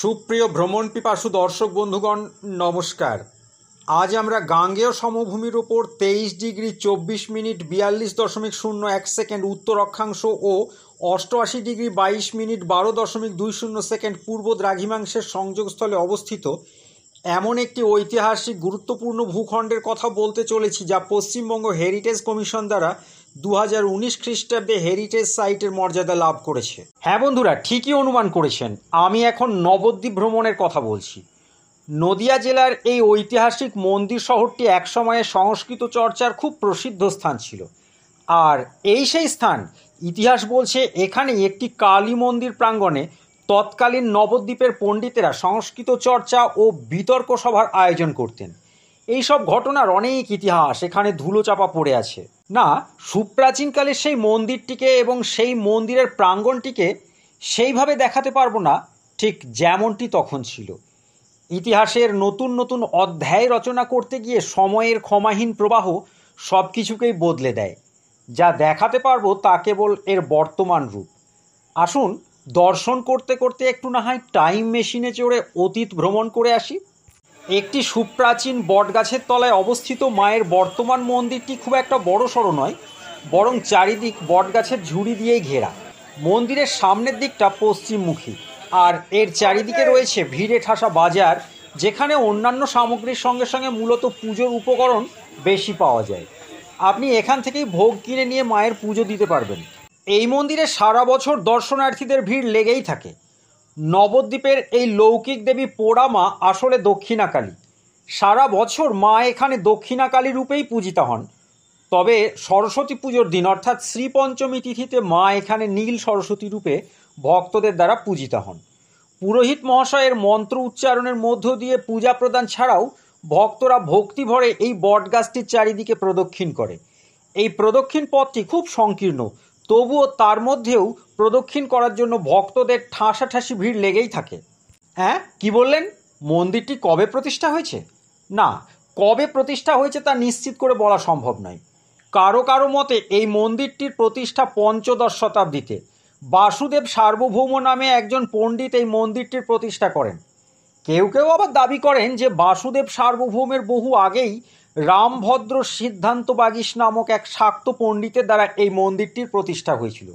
সুপ্রিয় ভ্রমণ পিপাসু দর্শক বন্ধুগণ নমস্কার। আজ আমরা গাঙ্গেয় সমভূমির ওপর 23°42'42" উত্তর অক্ষাংশ ও 88°22'12" পূর্ব দ্রাঘিমাংশের সংযোগস্থলে অবস্থিত এমন একটি ঐতিহাসিক গুরুত্বপূর্ণ ভূখণ্ডের কথা বলতে চলেছি, যা পশ্চিমবঙ্গ হেরিটেজ কমিশন দ্বারা 2019 খ্রিস্টাব্দে হেরিটেজ সাইটের মর্যাদা লাভ করেছে। হ্যাঁ বন্ধুরা, ঠিকই অনুমান করেছেন, আমি এখন নবদ্বীপ ভ্রমণের কথা বলছি। নদিয়া জেলার এই ঐতিহাসিক মন্দির শহরটি একসময়ে সংস্কৃত চর্চার খুব প্রসিদ্ধ স্থান ছিল। আর এই সেই স্থান, ইতিহাস বলছে এখানেই একটি কালী মন্দির প্রাঙ্গণে তৎকালীন নবদ্বীপের পণ্ডিতেরা সংস্কৃত চর্চা ও বিতর্ক সভার আয়োজন করতেন। এই সব ঘটনার অনেক ইতিহাস এখানে ধুলো চাপা পড়ে আছে। না, সুপ্রাচীনকালের সেই মন্দিরটিকে এবং সেই মন্দিরের প্রাঙ্গণটিকে সেইভাবে দেখাতে পারবো না ঠিক যেমনটি তখন ছিল। ইতিহাসের নতুন নতুন অধ্যায় রচনা করতে গিয়ে সময়ের ক্ষমাহীন প্রবাহ সব কিছুকেই বদলে দেয়। যা দেখাতে পারবো তা কেবল এর বর্তমান রূপ। আসুন দর্শন করতে করতে একটু না হয় টাইম মেশিনে চড়ে অতীত ভ্রমণ করে আসি। একটি সুপ্রাচীন বটগাছের তলায় অবস্থিত মায়ের বর্তমান মন্দিরটি খুব একটা বড় সড়ো নয়, বরং চারিদিক বটগাছের ঝুড়ি দিয়েই ঘেরা। মন্দিরের সামনের দিকটা পশ্চিমমুখী, আর এর চারিদিকে রয়েছে ভিড়ে ঠাসা বাজার, যেখানে অন্যান্য সামগ্রীর সঙ্গে সঙ্গে মূলত পুজোর উপকরণ বেশি পাওয়া যায়। আপনি এখান থেকেই ভোগ কিনে নিয়ে মায়ের পুজো দিতে পারবেন। এই মন্দিরে সারা বছর দর্শনার্থীদের ভিড় লেগেই থাকে। নবদ্বীপের এই লৌকিক দেবী পোড়ামা আসলে দক্ষিণাকালী। সারা বছর মা এখানে দক্ষিণাকালী রূপেই পূজিতা হন। তবে সরস্বতী পুজোর দিন অর্থাৎ শ্রীপঞ্চমী তিথিতে মা এখানে নীল সরস্বতী রূপে ভক্তদের দ্বারা পূজিতা হন। পুরোহিত মহাশয়ের মন্ত্র উচ্চারণের মধ্য দিয়ে পূজা প্রদান ছাড়াও ভক্তরা ভক্তি ভরে এই বটগাছটির চারিদিকে প্রদক্ষিণ করে। এই প্রদক্ষিণ পথটি খুব সংকীর্ণ, তবুও তার মধ্যেও প্রদক্ষিণ করার জন্য ভক্তদের ঠাসাঠাসি ভিড় লেগেই থাকে। হ্যাঁ, কি বললেন? মন্দিরটি কবে প্রতিষ্ঠা হয়েছে? না, কবে প্রতিষ্ঠা হয়েছে তা নিশ্চিত করে বলা সম্ভব নয়। কারো কারো মতে এই মন্দিরটির প্রতিষ্ঠা পঞ্চদশ শতাব্দীতে। বাসুদেব সার্বভৌম নামে একজন পণ্ডিত এই মন্দিরটির প্রতিষ্ঠা করেন। কেউ কেউ আবার দাবি করেন যে বাসুদেব সার্বভৌমের বহু আগেই রামভদ্র সিদ্ধান্ত বাগীশ নামক এক শাক্ত পণ্ডিতের দ্বারা এই মন্দিরটির প্রতিষ্ঠা হয়েছিল।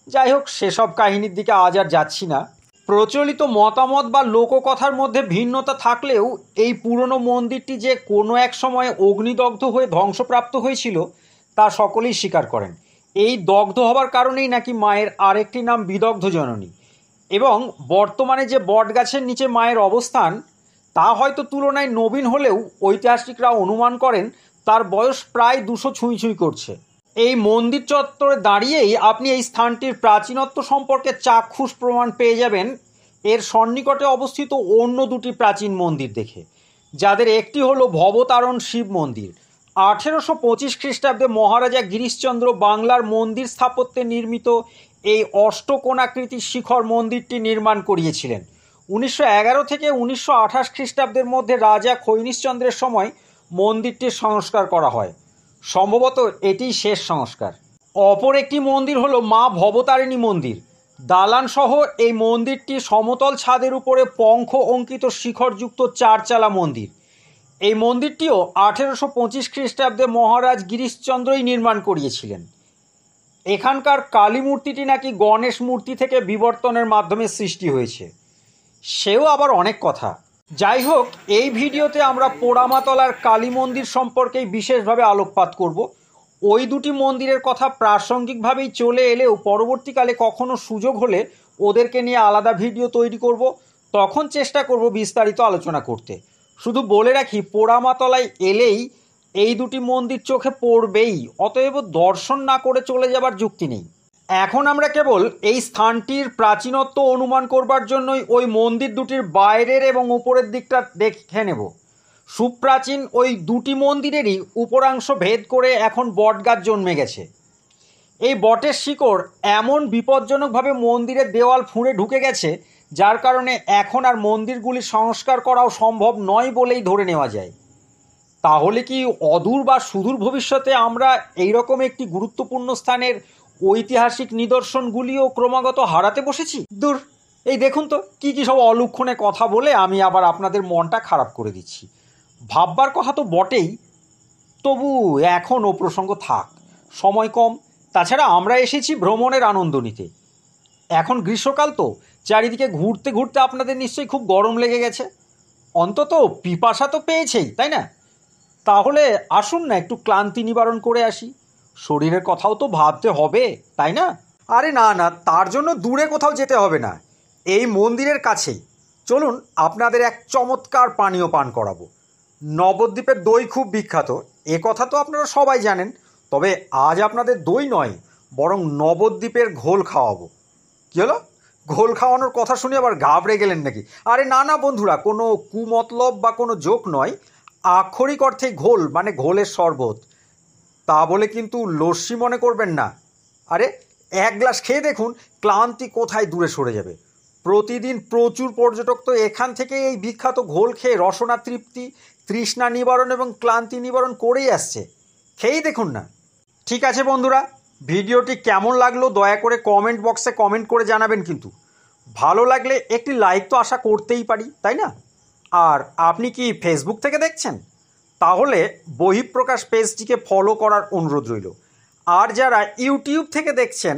যাই হোক, সেসব কাহিনীর দিকে আজ আর যাচ্ছি না। প্রচলিত মতামত বা লোককথার মধ্যে ভিন্নতা থাকলেও এই পুরনো মন্দিরটি যে কোনো এক সময়ে অগ্নিদগ্ধ হয়ে ধ্বংসপ্রাপ্ত হয়েছিল তা সকলেই স্বীকার করেন। এই দগ্ধ হবার কারণেই নাকি মায়ের আরেকটি নাম বিদগ্ধ জননী। এবং বর্তমানে যে বটগাছের নিচে মায়ের অবস্থান তা হয়তো তুলনায় নবীন হলেও ঐতিহাসিকরা অনুমান করেন তার বয়স প্রায় 200 ছুঁই ছুঁই করছে। এই মন্দির চত্বরে দাঁড়িয়েই আপনি এই স্থানটির প্রাচীনত্ব সম্পর্কে চাক্ষুষ প্রমাণ পেয়ে যাবেন এর সন্নিকটে অবস্থিত অন্য দুটি প্রাচীন মন্দির দেখে, যাদের একটি হলো ভবতারণ শিব মন্দির। 1825 খ্রিস্টাব্দে মহারাজা গিরিশচন্দ্র বাংলার মন্দির স্থাপত্যে নির্মিত এই অষ্টকোণাকৃতি শিখর মন্দিরটি নির্মাণ করিয়েছিলেন। 1911 থেকে 1928 খ্রিস্টাব্দের মধ্যে রাজা খৈনিশচন্দ্রের সময় মন্দিরটির সংস্কার করা হয়। সম্ভবত এটিই শেষ সংস্কার। অপর একটি মন্দির হলো মা ভবতারিণী মন্দির। দালান সহ এই মন্দিরটি সমতল ছাদের উপরে পঙ্খ অঙ্কিত শিখরযুক্ত চারচালা মন্দির। এই মন্দিরটিও 1825 খ্রিস্টাব্দে মহারাজ গিরিশচন্দ্রই নির্মাণ করিয়েছিলেন। এখানকার কালী মূর্তিটি নাকি গণেশ মূর্তি থেকে বিবর্তনের মাধ্যমে সৃষ্টি হয়েছে, সেও আবার অনেক কথা। যাই হোক, এই ভিডিওতে আমরা পোড়ামাতলার কালী মন্দির সম্পর্কেই বিশেষভাবে আলোকপাত করব। ওই দুটি মন্দিরের কথা প্রাসঙ্গিকভাবেই চলে এলেও পরবর্তীকালে কখনো সুযোগ হলে ওদেরকে নিয়ে আলাদা ভিডিও তৈরি করব, তখন চেষ্টা করব বিস্তারিত আলোচনা করতে। শুধু বলে রাখি, পোড়ামাতলায় এলেই এই দুটি মন্দির চোখে পড়বেই, অতএব দর্শন না করে চলে যাবার যুক্তি নেই। এখন আমরা কেবল এই স্থানটির প্রাচীনত্ব অনুমান করবার জন্যই ওই মন্দির দুটির বাইরের এবং উপরের দিকটা দেখে নেব। সুপ্রাচীন ওই দুটি মন্দিরেরই উপরাংশ ভেদ করে এখন বটগাছ জন্মে গেছে। এই বটের শিকড় এমন বিপজ্জনকভাবে মন্দিরের দেওয়াল ফুঁড়ে ঢুকে গেছে, যার কারণে এখন আর মন্দিরগুলি সংস্কার করাও সম্ভব নয় বলেই ধরে নেওয়া যায়। তাহলে কি অদূর বা সুদূর ভবিষ্যতে আমরা এইরকম একটি গুরুত্বপূর্ণ স্থানের ঐতিহাসিক নিদর্শনগুলিও ক্রমাগত হারাতে বসেছি? দূর, এই দেখুন তো কি কি সব অলক্ষণে কথা বলে আমি আবার আপনাদের মনটা খারাপ করে দিচ্ছি। ভাববার কথা তো বটেই, তবু এখন ও প্রসঙ্গ থাক, সময় কম। তাছাড়া আমরা এসেছি ভ্রমণের আনন্দ নিতে। এখন গ্রীষ্মকাল তো, চারিদিকে ঘুরতে ঘুরতে আপনাদের নিশ্চয়ই খুব গরম লেগে গেছে, অন্তত পিপাসা তো পেয়েছেই, তাই না? তাহলে আসুন না একটু ক্লান্তি নিবারণ করে আসি। শরীরের কথাও তো ভাবতে হবে, তাই না? আরে না না, তার জন্য দূরে কোথাও যেতে হবে না, এই মন্দিরের কাছেই চলুন, আপনাদের এক চমৎকার পানীয় পান করাবো। নবদ্বীপের দই খুব বিখ্যাত, এ কথা তো আপনারা সবাই জানেন। তবে আজ আপনাদের দই নয়, বরং নবদ্বীপের ঘোল খাওয়াবো। কী হলো, ঘোল খাওয়ানোর কথা শুনে আবার ঘাবড়ে গেলেন নাকি? আরে না না বন্ধুরা, কোনো কুমতলব বা কোনো জোক নয়। আক্ষরিক অর্থে ঘোল মানে ঘোলের শরবত, তা বলে কিন্তু লস্যি মনে করবেন না। আরে এক গ্লাস খেয়ে দেখুন, ক্লান্তি কোথায় দূরে সরে যাবে। প্রতিদিন প্রচুর পর্যটক তো এখান থেকে এই বিখ্যাত ঘোল খেয়ে রসনা তৃপ্তি, তৃষ্ণা নিবারণ এবং ক্লান্তি নিবারণ করেই আসছে। খেয়েই দেখুন না। ঠিক আছে বন্ধুরা, ভিডিওটি কেমন লাগলো দয়া করে কমেন্ট বক্সে কমেন্ট করে জানাবেন। কিন্তু ভালো লাগলে একটি লাইক তো আশা করতেই পারি, তাই না? আর আপনি কি ফেসবুক থেকে দেখছেন? তাহলে বহিঃপ্রকাশ পেজটিকে ফলো করার অনুরোধ রইল। আর যারা ইউটিউব থেকে দেখছেন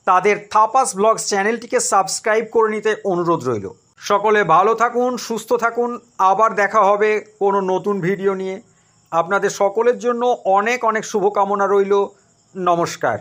তাদের থাপাস ব্লগস চ্যানেলটিকে সাবস্ক্রাইব করে নিতে অনুরোধ রইল। সকলে ভালো থাকুন, সুস্থ থাকুন, আবার দেখা হবে কোনো নতুন ভিডিও নিয়ে। আপনাদের সকলের জন্য অনেক অনেক শুভকামনা রইল। নমস্কার।